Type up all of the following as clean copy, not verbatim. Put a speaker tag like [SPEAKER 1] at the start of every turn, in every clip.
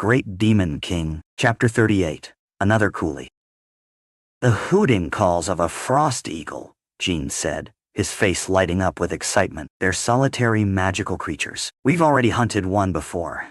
[SPEAKER 1] Great Demon King. Chapter 38. Another coolie. The hooting calls of a frost eagle, Jean said, his face lighting up with excitement. They're solitary magical creatures. We've already hunted one before.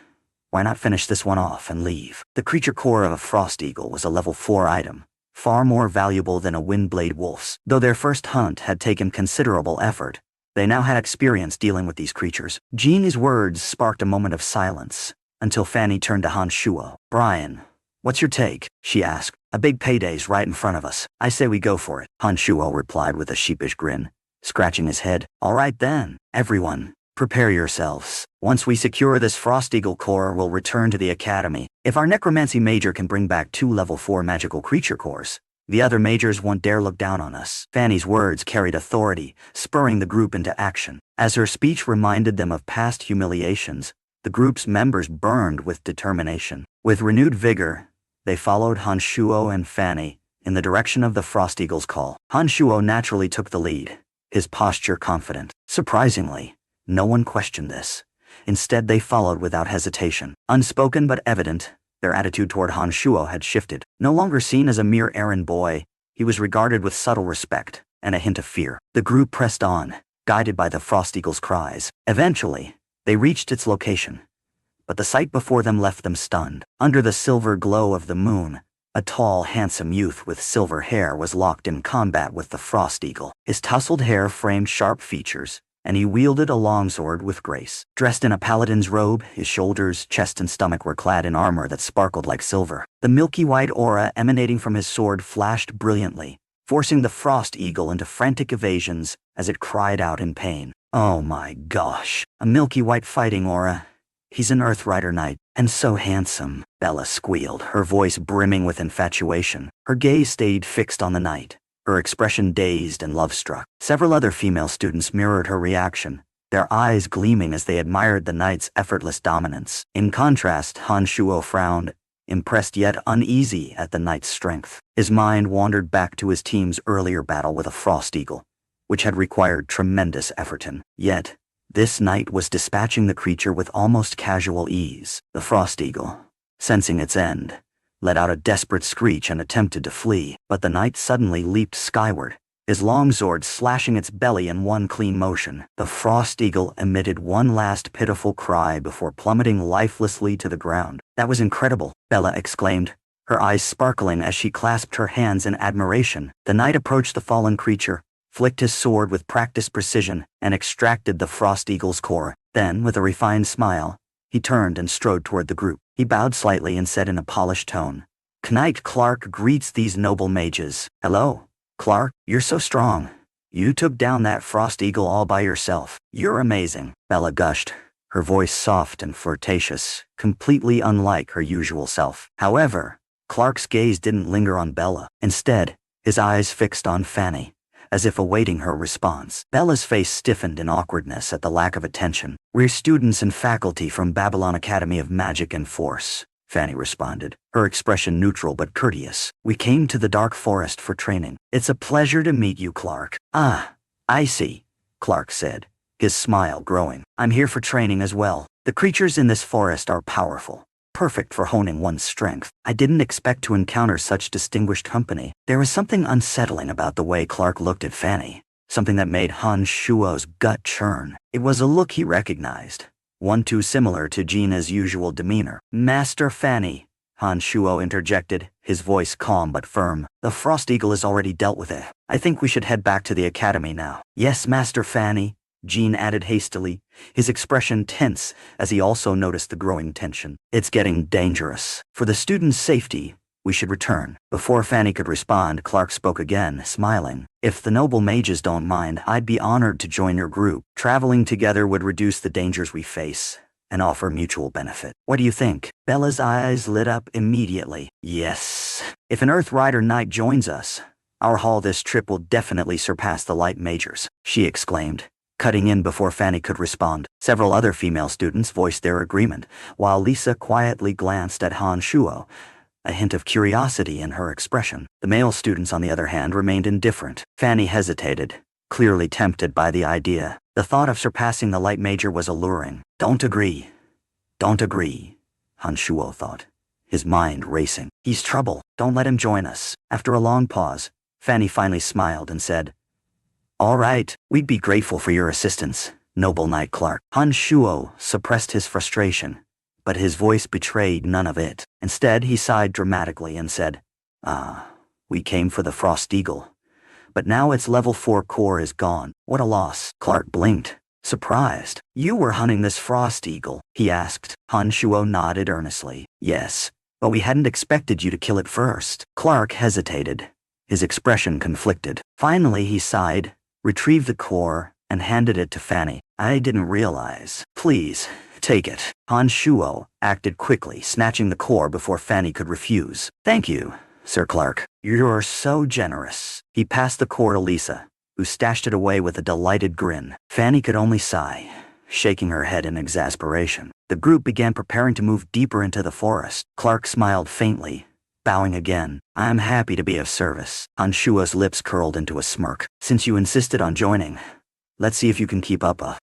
[SPEAKER 1] Why not finish this one off and leave? The creature core of a frost eagle was a level 4 item, far more valuable than a windblade wolf's. Though their first hunt had taken considerable effort, they now had experience dealing with these creatures. Jean's words sparked a moment of silence, until Fanny turned to Han Shuo. Brian, what's your take? She asked. A big payday's right in front of us. I say we go for it. Han Shuo replied with a sheepish grin, scratching his head. All right then, everyone, prepare yourselves. Once we secure this Frost Eagle core, we'll return to the academy. If our necromancy major can bring back 2 level 4 magical creature cores, the other majors won't dare look down on us. Fanny's words carried authority, spurring the group into action. As her speech reminded them of past humiliations, the group's members burned with determination. With renewed vigor, they followed Han Shuo and Fanny in the direction of the Frost Eagle's call. Han Shuo naturally took the lead, his posture confident. Surprisingly, no one questioned this. Instead, they followed without hesitation. Unspoken but evident, their attitude toward Han Shuo had shifted. No longer seen as a mere errand boy, he was regarded with subtle respect and a hint of fear. The group pressed on, guided by the Frost Eagle's cries. Eventually, they reached its location, but the sight before them left them stunned. Under the silver glow of the moon, a tall, handsome youth with silver hair was locked in combat with the Frost Eagle. His tousled hair framed sharp features, and he wielded a longsword with grace. Dressed in a paladin's robe, his shoulders, chest, and stomach were clad in armor that sparkled like silver. The milky white aura emanating from his sword flashed brilliantly, forcing the Frost Eagle into frantic evasions as it cried out in pain. Oh my gosh, a milky white fighting aura. He's an Earthrider knight, and so handsome, Bella squealed, her voice brimming with infatuation. Her gaze stayed fixed on the knight, her expression dazed and love-struck. Several other female students mirrored her reaction, their eyes gleaming as they admired the knight's effortless dominance. In contrast, Han Shuo frowned, impressed yet uneasy at the knight's strength. His mind wandered back to his team's earlier battle with a Frost Eagle, which had required tremendous effort. Yet, this knight was dispatching the creature with almost casual ease. The Frost Eagle, sensing its end, let out a desperate screech and attempted to flee, but the knight suddenly leaped skyward, his longsword slashing its belly in one clean motion. The Frost Eagle emitted one last pitiful cry before plummeting lifelessly to the ground. That was incredible, Bella exclaimed, her eyes sparkling as she clasped her hands in admiration. The knight approached the fallen creature, flicked his sword with practiced precision, and extracted the Frost Eagle's core. Then, with a refined smile, he turned and strode toward the group. He bowed slightly and said in a polished tone, "Knight Clark greets these noble mages." "Hello, Clark, you're so strong. You took down that Frost Eagle all by yourself. You're amazing," Bella gushed, her voice soft and flirtatious, completely unlike her usual self. However, Clark's gaze didn't linger on Bella. Instead, his eyes fixed on Fanny, as if awaiting her response. Bella's face stiffened in awkwardness at the lack of attention. "We're students and faculty from Babylon Academy of Magic and Force," Fanny responded, her expression neutral but courteous. "We came to the Dark Forest for training." "It's a pleasure to meet you, Clark." "Ah, I see," Clark said, his smile growing. "I'm here for training as well. The creatures in this forest are powerful, perfect for honing one's strength. I didn't expect to encounter such distinguished company." There was something unsettling about the way Clark looked at Fanny, something that made Han Shuo's gut churn. It was a look he recognized, one too similar to Gina's usual demeanor. "Master Fanny," Han Shuo interjected, his voice calm but firm. "The Frost Eagle is already dealt with it. I think we should head back to the academy now." "Yes, Master Fanny," Jean added hastily, his expression tense as he also noticed the growing tension. "It's getting dangerous. For the students' safety, we should return." Before Fanny could respond, Clark spoke again, smiling. "If the noble mages don't mind, I'd be honored to join your group. Traveling together would reduce the dangers we face and offer mutual benefit. What do you think?" Bella's eyes lit up immediately. "Yes. If an Earthrider knight joins us, our haul this trip will definitely surpass the light majors," she exclaimed, cutting in before Fanny could respond. Several other female students voiced their agreement, while Lisa quietly glanced at Han Shuo, a hint of curiosity in her expression. The male students, on the other hand, remained indifferent. Fanny hesitated, clearly tempted by the idea. The thought of surpassing the light major was alluring. Don't agree. Han Shuo thought, his mind racing. He's trouble. Don't let him join us. After a long pause, Fanny finally smiled and said, "All right, we'd be grateful for your assistance, noble Knight Clark." Han Shuo suppressed his frustration, but his voice betrayed none of it. Instead, he sighed dramatically and said, "We came for the Frost Eagle, but now its level 4 core is gone. What a loss." Clark blinked, surprised. "You were hunting this Frost Eagle?" he asked. Han Shuo nodded earnestly. "Yes, but we hadn't expected you to kill it first." Clark hesitated, his expression conflicted. Finally, he sighed, retrieved the core, and handed it to Fanny. "I didn't realize." "Please, take it." Han Shuo acted quickly, snatching the core before Fanny could refuse. "Thank you, Sir Clark. You're so generous." He passed the core to Lisa, who stashed it away with a delighted grin. Fanny could only sigh, shaking her head in exasperation. The group began preparing to move deeper into the forest. Clark smiled faintly, bowing again. "I'm happy to be of service." Han Shuo's lips curled into a smirk. "Since you insisted on joining, let's see if you can keep up a